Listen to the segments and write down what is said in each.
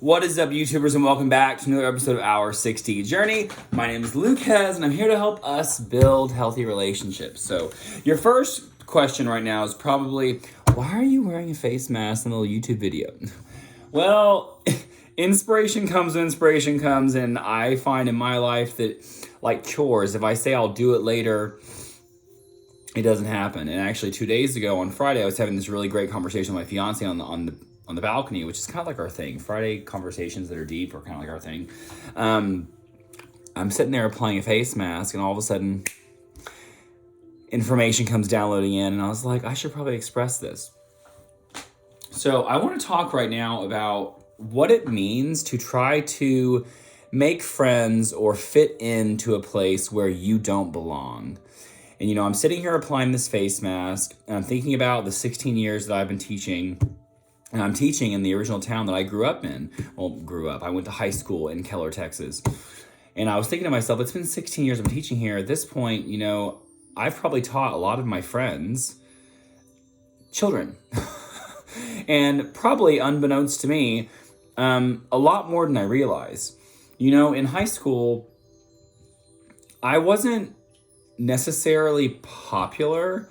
What is up, YouTubers, and welcome back to another episode of Our 60 Journey. My name is Lucas, and I'm here to help us build healthy relationships. So, your first question right now is probably, why are you wearing a face mask in a little YouTube video? Well, inspiration comes, and I find in my life that, like chores, if I say I'll do it later, it doesn't happen. And actually, 2 days ago on Friday, I was having this really great conversation with my fiance on the balcony, which is kind of like our thing. Friday conversations that are deep are kind of like our thing. I'm sitting there applying a face mask, and all of a sudden, information comes downloading in, and I was like, I should probably express this. So I want to talk right now about what it means to try to make friends or fit into a place where you don't belong. And I'm sitting here applying this face mask, and I'm thinking about the 16 years that I've been teaching. And I'm teaching in the original town that I grew up in. I went to high school in Keller, Texas. And I was thinking to myself, it's been 16 years I've been teaching here. At this point, I've probably taught a lot of my friends children. And probably unbeknownst to me, a lot more than I realize. In high school, I wasn't necessarily popular,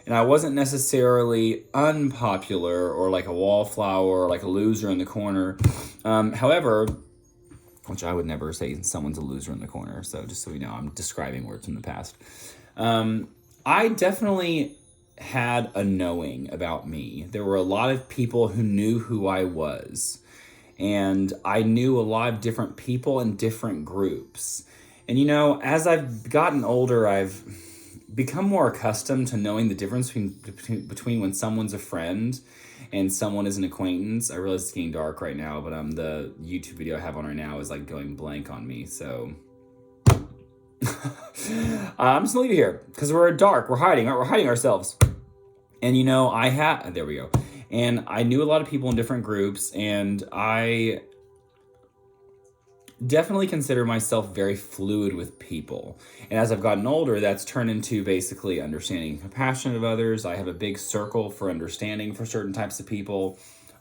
and I wasn't necessarily unpopular or like a wallflower or like a loser in the corner. However, which I would never say someone's a loser in the corner. So just so we know, I'm describing words from the past. I definitely had a knowing about me. There were a lot of people who knew who I was. And I knew a lot of different people in different groups. And as I've gotten older, I've become more accustomed to knowing the difference between when someone's a friend and someone is an acquaintance. I realize it's getting dark right now, but the YouTube video I have on right now is like going blank on me. So I'm just gonna leave it here because we're dark. We're hiding ourselves. And there we go. And I knew a lot of people in different groups, and I definitely consider myself very fluid with people. And as I've gotten older, that's turned into basically understanding and compassion of others. I have a big circle for understanding for certain types of people,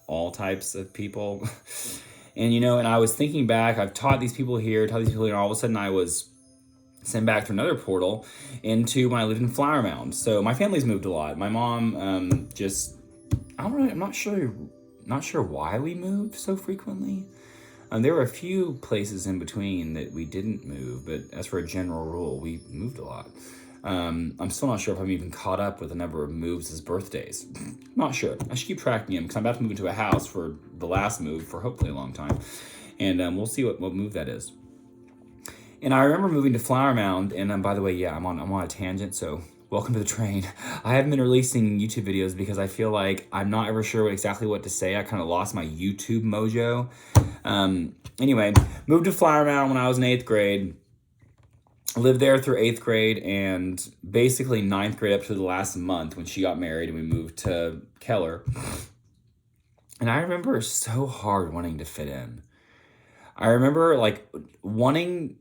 all types of people. And, and I was thinking back, I've taught these people here, and all of a sudden I was sent back through another portal into when I lived in Flower Mound. So my family's moved a lot. My mom I'm not sure why we moved so frequently. There were a few places in between that we didn't move, but as for a general rule, we moved a lot. I'm still not sure if I'm even caught up with the number of moves as birthdays. Not sure. I should keep tracking them because I'm about to move into a house for the last move for hopefully a long time. And we'll see what move that is. And I remember moving to Flower Mound, and by the way, I'm on a tangent, so welcome to the train. I haven't been releasing YouTube videos because I feel like I'm not ever sure exactly what to say. I kind of lost my YouTube mojo. Anyway, moved to Flower Mound when I was in 8th grade. Lived there through 8th grade and basically 9th grade up to the last month when she got married and we moved to Keller. And I remember so hard wanting to fit in. I remember wanting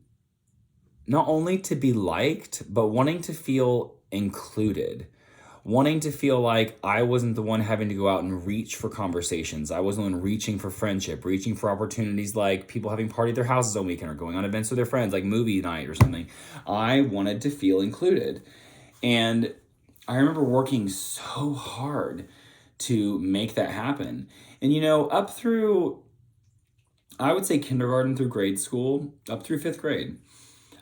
not only to be liked, but wanting to feel included. Wanting to feel like I wasn't the one having to go out and reach for conversations. I wasn't the one reaching for friendship, reaching for opportunities like people having party at their houses on weekend or going on events with their friends like movie night or something. I wanted to feel included. And I remember working so hard to make that happen. And up through, I would say kindergarten through grade school, up through 5th grade,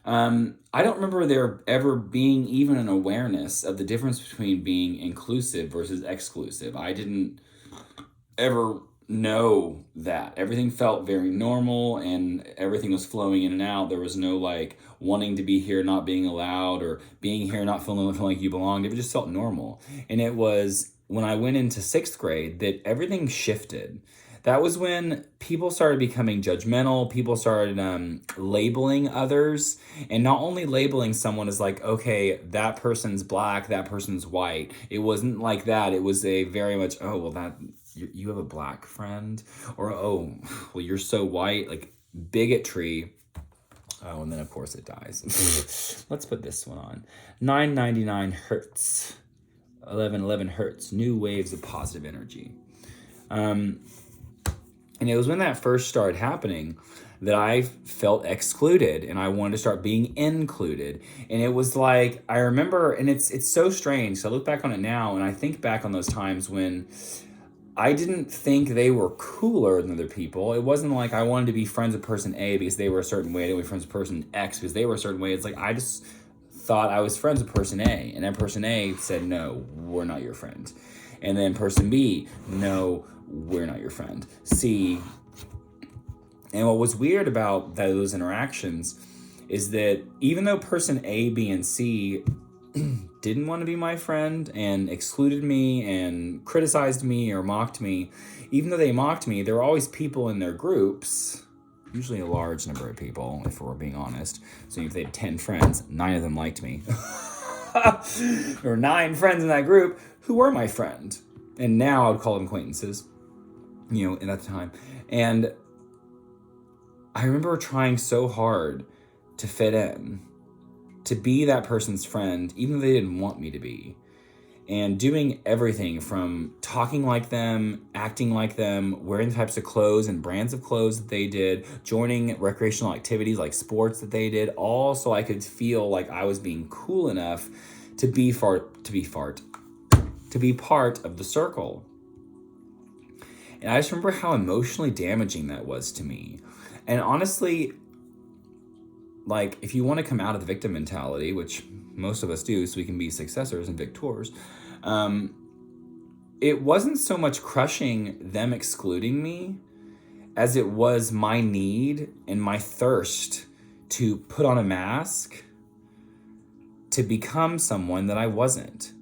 I don't remember there ever being even an awareness of the difference between being inclusive versus exclusive. I didn't ever know that. Everything felt very normal and everything was flowing in and out. There was no wanting to be here, not being allowed, or being here, not feeling like you belonged. It just felt normal. And it was when I went into 6th grade that everything shifted. That was when people started becoming judgmental. People started labeling others, and not only labeling someone as okay, that person's black, that person's white. It wasn't like that. It was a very much, oh, well, that you have a black friend, or oh, well, you're so white, bigotry. Oh, and then of course it dies. Let's put this one on. 999 hertz, 1111 hertz. New waves of positive energy. And it was when that first started happening that I felt excluded and I wanted to start being included. And it was like, I remember, and it's so strange. So I look back on it now and I think back on those times when I didn't think they were cooler than other people. It wasn't like I wanted to be friends with person A because they were a certain way. I didn't want to be friends with person X because they were a certain way. It's like I just thought I was friends with person A. And then person A said, no, we're not your friend. And then person B, no, we're not your friend. C. And what was weird about those interactions is that even though person A, B, and C didn't want to be my friend and excluded me and criticized me or mocked me, even though they mocked me, there were always people in their groups, usually a large number of people, if we're being honest. So if they had 10 friends, 9 of them liked me. There were 9 friends in that group who were my friend. And now I would call them acquaintances, in that time. And I remember trying so hard to fit in, to be that person's friend, even though they didn't want me to be. And doing everything from talking like them, acting like them, wearing the types of clothes and brands of clothes that they did, joining recreational activities like sports that they did, all so I could feel like I was being cool enough to be part of the circle. And I just remember how emotionally damaging that was to me. And honestly, like, if you want to come out of the victim mentality, which most of us do, so we can be successors and victors, it wasn't so much crushing them excluding me as it was my need and my thirst to put on a mask to become someone that I wasn't.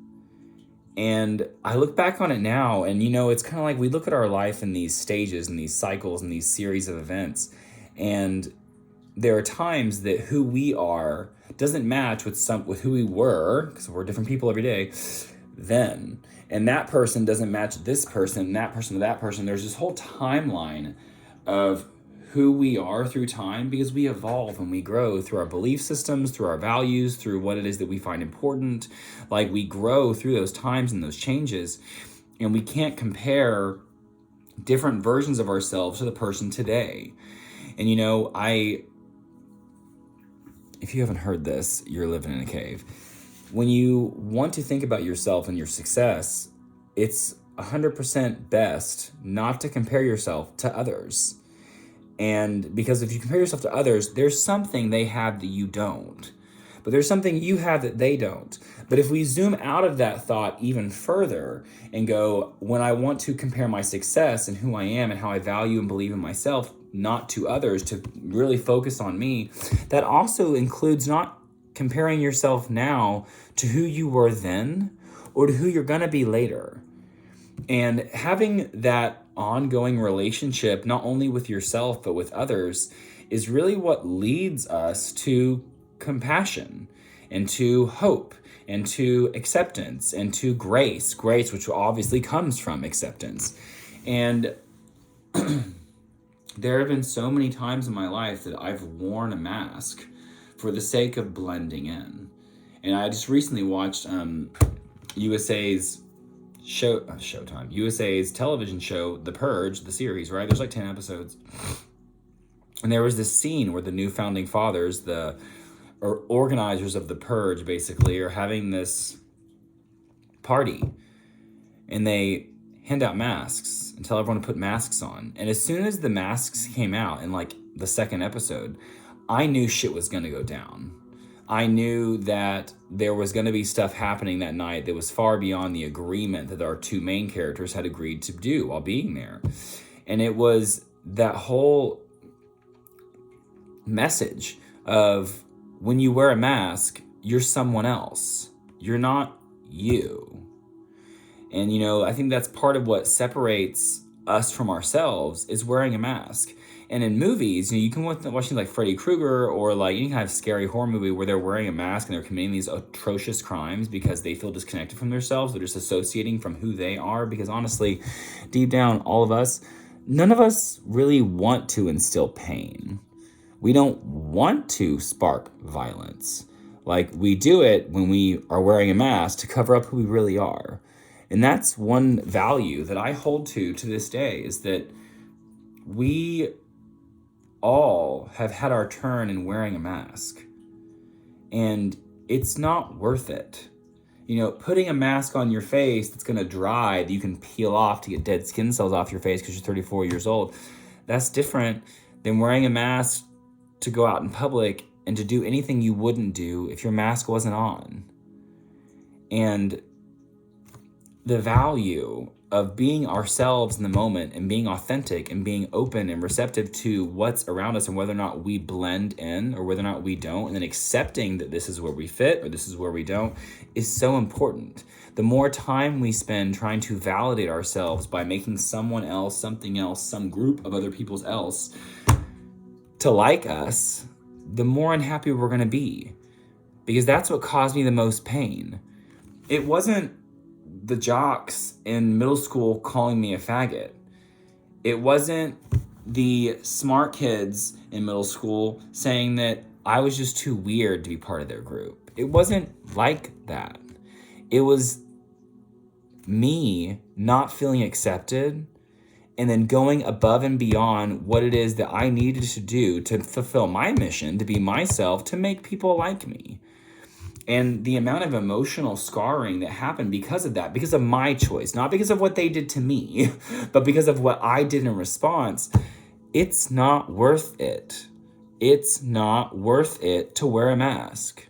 And I look back on it now, and it's kind of like we look at our life in these stages and these cycles and these series of events, and there are times that who we are doesn't match with who we were, because we're different people every day, then. And that person doesn't match this person, that person to that person. There's this whole timeline of who we are through time, because we evolve and we grow through our belief systems, through our values, through what it is that we find important. Like, we grow through those times and those changes, and we can't compare different versions of ourselves to the person today. And if you haven't heard this, you're living in a cave. When you want to think about yourself and your success, it's 100% best not to compare yourself to others. And because if you compare yourself to others, there's something they have that you don't. But there's something you have that they don't. But if we zoom out of that thought even further and go, when I want to compare my success and who I am and how I value and believe in myself, not to others, to really focus on me, that also includes not comparing yourself now to who you were then or to who you're going to be later. And having that ongoing relationship, not only with yourself, but with others, is really what leads us to compassion and to hope and to acceptance and to grace, which obviously comes from acceptance. And there have been so many times in my life that I've worn a mask for the sake of blending in. And I just recently watched USA's television show, The Purge, the series, right? There's like 10 episodes. And there was this scene where the new founding fathers, or organizers of the Purge, basically, are having this party. And they hand out masks and tell everyone to put masks on. And as soon as the masks came out in like the second episode, I knew shit was going to go down. I knew that there was going to be stuff happening that night that was far beyond the agreement that our two main characters had agreed to do while being there. And it was that whole message of, when you wear a mask, you're someone else. You're not you. And, I think that's part of what separates us from ourselves, is wearing a mask. And in movies, you can watch like Freddy Krueger or like any kind of scary horror movie where they're wearing a mask and they're committing these atrocious crimes because they feel disconnected from themselves. They're just associating from who they are. Because honestly, deep down, all of us, none of us really want to instill pain. We don't want to spark violence. Like, we do it when we are wearing a mask to cover up who we really are. And that's one value that I hold to this day, is that we all have had our turn in wearing a mask, and it's not worth it. Putting a mask on your face that's going to dry, that you can peel off to get dead skin cells off your face because you're 34 years old, that's different than wearing a mask to go out in public and to do anything you wouldn't do if your mask wasn't on. And the value of being ourselves in the moment and being authentic and being open and receptive to what's around us and whether or not we blend in or whether or not we don't, and then accepting that this is where we fit or this is where we don't, is so important. The more time we spend trying to validate ourselves by making someone else, something else, some group of other people's else to like us, the more unhappy we're going to be. Because that's what caused me the most pain. It wasn't the jocks in middle school calling me a faggot. It wasn't the smart kids in middle school saying that I was just too weird to be part of their group. It wasn't like that. It was me not feeling accepted and then going above and beyond what it is that I needed to do to fulfill my mission, to be myself, to make people like me. And the amount of emotional scarring that happened because of that, because of my choice, not because of what they did to me, but because of what I did in response, it's not worth it. It's not worth it to wear a mask.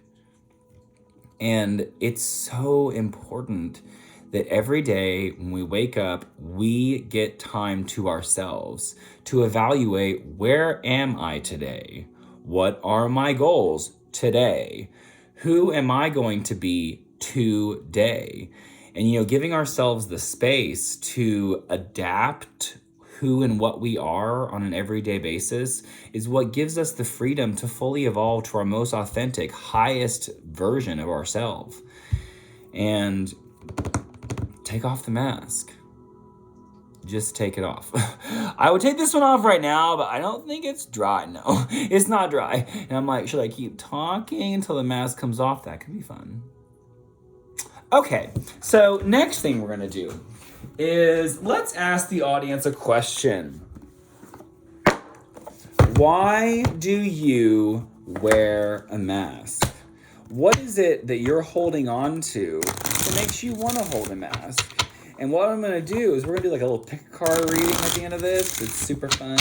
And it's so important that every day when we wake up, we get time to ourselves to evaluate, where am I today? What are my goals today? Who am I going to be today? And, giving ourselves the space to adapt who and what we are on an everyday basis is what gives us the freedom to fully evolve to our most authentic, highest version of ourselves. And take off the mask. Just take it off. I would take this one off right now, but I don't think it's dry. No, it's not dry. And I'm like, should I keep talking until the mask comes off? That could be fun. Okay, so next thing we're going to do is let's ask the audience a question. Why do you wear a mask? What is it that you're holding on to that makes you want to hold a mask? And what I'm going to do is we're going to do like a little pick a card reading at the end of this. It's super fun.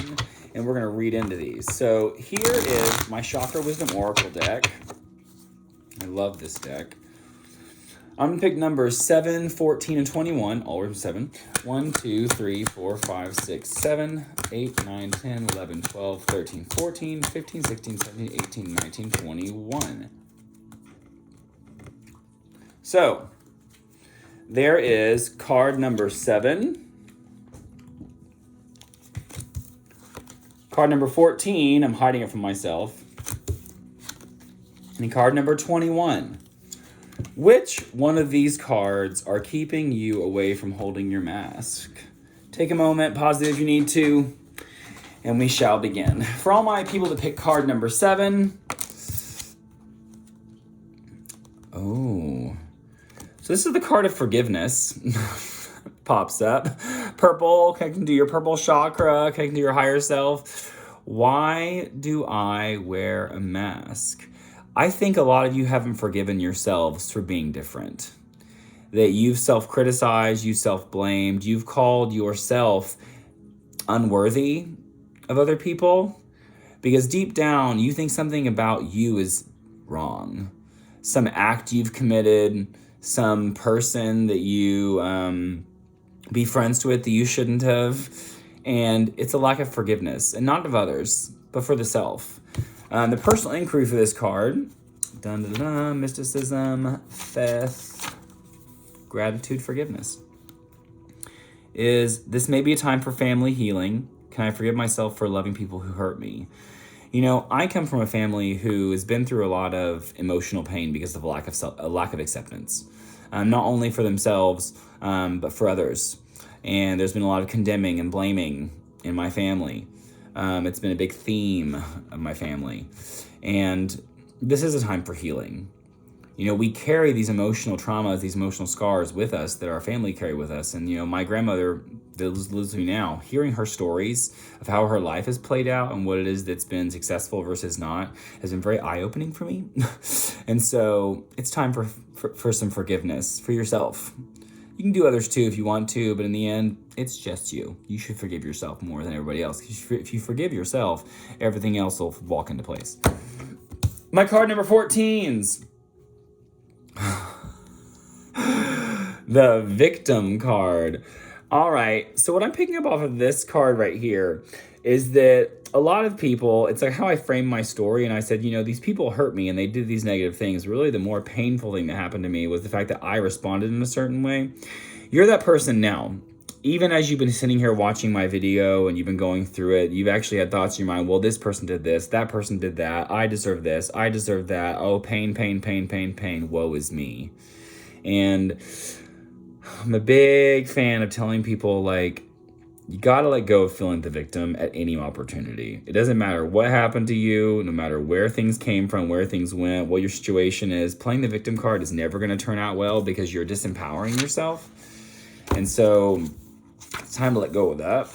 And we're going to read into these. So here is my Chakra Wisdom Oracle deck. I love this deck. I'm going to pick numbers 7, 14, and 21. Always 7. 1, 2, 3, 4, 5, 6, 7, 8, 9, 10, 11, 12, 13, 14, 15, 16, 17, 18, 19, 21. So there is card number 7. Card number 14, I'm hiding it from myself. And card number 21. Which one of these cards are keeping you away from holding your mask? Take a moment, pause it if you need to, and we shall begin. For all my people that pick card number 7. Oh. So this is the card of forgiveness. Pops up. Purple, connecting to your purple chakra, connecting to your higher self. Why do I wear a mask? I think a lot of you haven't forgiven yourselves for being different. That you've self-criticized, you self-blamed, you've called yourself unworthy of other people. Because deep down, you think something about you is wrong. Some act you've committed, some person that you be friends with that you shouldn't have. And it's a lack of forgiveness, and not of others, but for the self. The personal inquiry for this card, mysticism, faith, gratitude, forgiveness, is this may be a time for family healing. Can I forgive myself for loving people who hurt me? I come from a family who has been through a lot of emotional pain because of a lack of acceptance, not only for themselves, but for others. And there's been a lot of condemning and blaming in my family. It's been a big theme of my family. And this is a time for healing. We carry these emotional traumas, these emotional scars with us that our family carry with us. And, my grandmother that lives with me now, hearing her stories of how her life has played out and what it is that's been successful versus not has been very eye-opening for me. And so it's time for some forgiveness for yourself. You can do others too if you want to, but in the end, it's just you. You should forgive yourself more than everybody else. If you forgive yourself, everything else will walk into place. My card number 14's the victim card. All right, so what I'm picking up off of this card right here is that a lot of people, it's like how I framed my story, and I said, these people hurt me and they did these negative things. Really, the more painful thing that happened to me was the fact that I responded in a certain way. You're that person now. Even as you've been sitting here watching my video and you've been going through it, you've actually had thoughts in your mind, well, this person did this, that person did that, I deserve this, I deserve that, oh, pain, pain, pain, pain, pain, woe is me. And I'm a big fan of telling people, you gotta let go of feeling the victim at any opportunity. It doesn't matter what happened to you, no matter where things came from, where things went, what your situation is. Playing the victim card is never gonna turn out well because you're disempowering yourself. And so it's time to let go of that.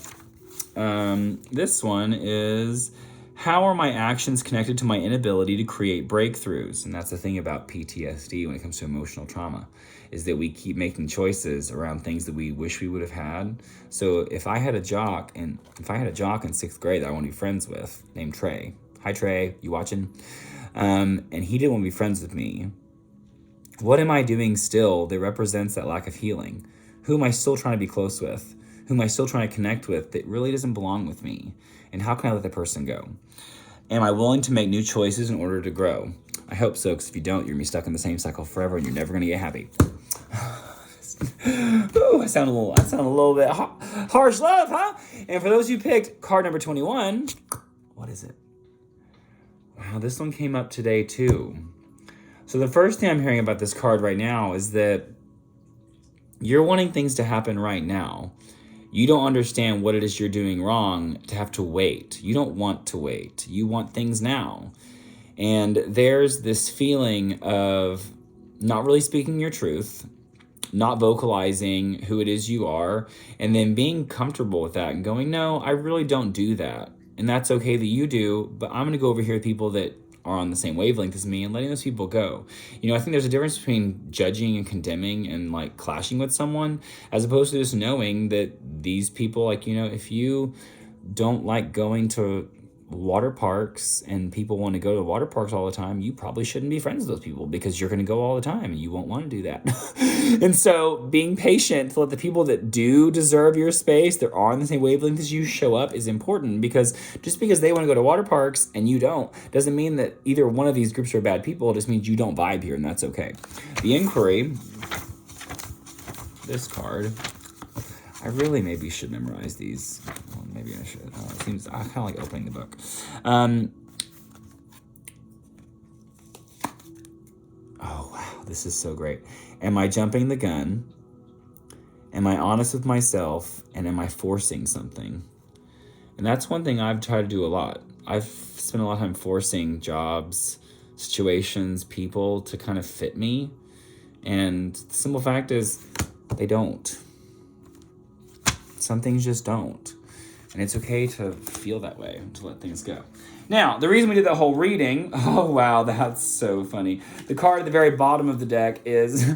This one is, how are my actions connected to my inability to create breakthroughs? And that's the thing about PTSD when it comes to emotional trauma, is that we keep making choices around things that we wish we would have had. So if I had a jock in 6th grade that I want to be friends with, named Trey. Hi, Trey, you watching? And he didn't want to be friends with me. What am I doing still that represents that lack of healing? Who am I still trying to be close with? Who am I still trying to connect with that really doesn't belong with me? And how can I let that person go? Am I willing to make new choices in order to grow? I hope so, because if you don't, you're going to be stuck in the same cycle forever and you're never going to get happy. Ooh, I sound a little bit harsh love, huh? And for those who picked card number 21, what is it? Wow, this one came up today too. So the first thing I'm hearing about this card right now is that you're wanting things to happen right now. You don't understand what it is you're doing wrong to have to wait. You don't want to wait. You want things now. And there's this feeling of not really speaking your truth, not vocalizing who it is you are, and then being comfortable with that and going, no, I really don't do that. And that's okay that you do, but I'm going to go over here with people that are on the same wavelength as me and letting those people go. I think there's a difference between judging and condemning and clashing with someone, as opposed to just knowing that these people, if you don't like going to water parks and people want to go to water parks all the time, you probably shouldn't be friends with those people because you're going to go all the time and you won't want to do that. And so being patient to let the people that do deserve your space, that are on the same wavelength as you, show up is important, because just because they want to go to water parks and you don't, doesn't mean that either one of these groups are bad people. It just means you don't vibe here, and that's okay. The inquiry, this card, I really maybe should memorize these. Well, maybe I should. It seems I kind of like opening the book. Oh, wow. This is so great. Am I jumping the gun? Am I honest with myself? And am I forcing something? And that's one thing I've tried to do a lot. I've spent a lot of time forcing jobs, situations, people to kind of fit me. And the simple fact is, they don't. Some things just don't. And it's okay to feel that way, to let things go. Now, the reason we did that whole reading, oh wow, that's so funny. The card at the very bottom of the deck is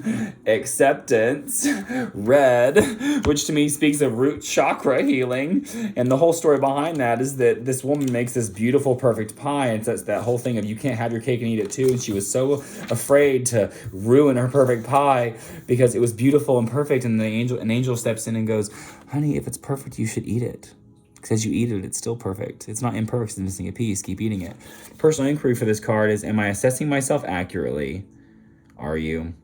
Acceptance, red, which to me speaks of root chakra healing. And the whole story behind that is that this woman makes this beautiful, perfect pie. And it's that whole thing of you can't have your cake and eat it too. And she was so afraid to ruin her perfect pie because it was beautiful and perfect. And an angel steps in and goes, honey, if it's perfect, you should eat it. Because as you eat it, it's still perfect. It's not imperfect, it's missing a piece. Keep eating it. Personal inquiry for this card is, am I assessing myself accurately? Are you?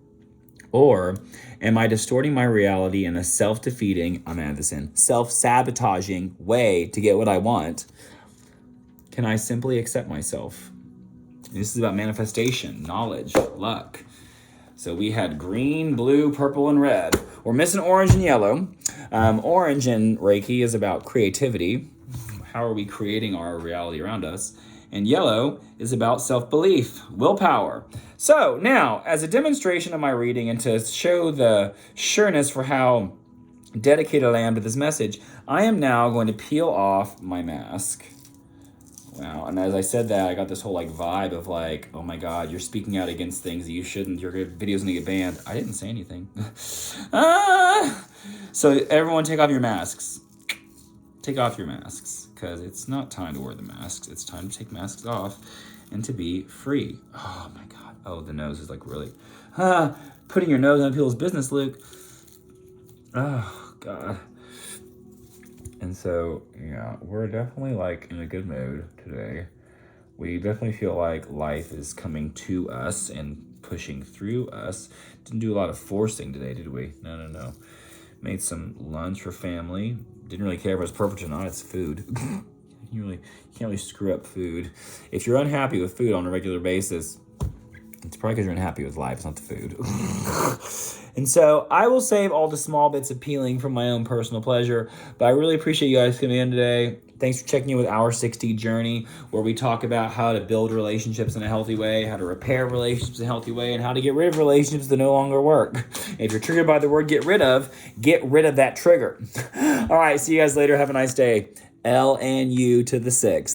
Or am I distorting my reality in a self-defeating, I'm gonna add this in, self-sabotaging way to get what I want? Can I simply accept myself? And this is about manifestation, knowledge, luck. So we had green, blue, purple, and red. We're missing orange and yellow. Orange in Reiki is about creativity. How are we creating our reality around us? And yellow is about self-belief, willpower. So now, as a demonstration of my reading and to show the sureness for how dedicated I am to this message, I am now going to peel off my mask. Wow, and as I said that, I got this whole like vibe of like, oh my God, you're speaking out against things that you shouldn't. Your video's gonna get banned. I didn't say anything. So everyone take off your masks. Take off your masks, because it's not time to wear the masks. It's time to take masks off and to be free. Oh my God. Oh, the nose is like really, putting your nose on people's business, Luke. Oh God. And so, yeah, we're definitely like in a good mood today. We definitely feel like life is coming to us and pushing through us. Didn't do a lot of forcing today, did we? No. Made some lunch for family. Didn't really care if it was perfect or not. It's food. You can't really screw up food. If you're unhappy with food on a regular basis, it's probably because you're unhappy with life. It's not the food. And so I will save all the small bits of peeling from my own personal pleasure. But I really appreciate you guys coming in today. Thanks for checking in with Our 60 Journey, where we talk about how to build relationships in a healthy way, how to repair relationships in a healthy way, and how to get rid of relationships that no longer work. If you're triggered by the word get rid of that trigger. All right, see you guys later. Have a nice day. L and U to the 6.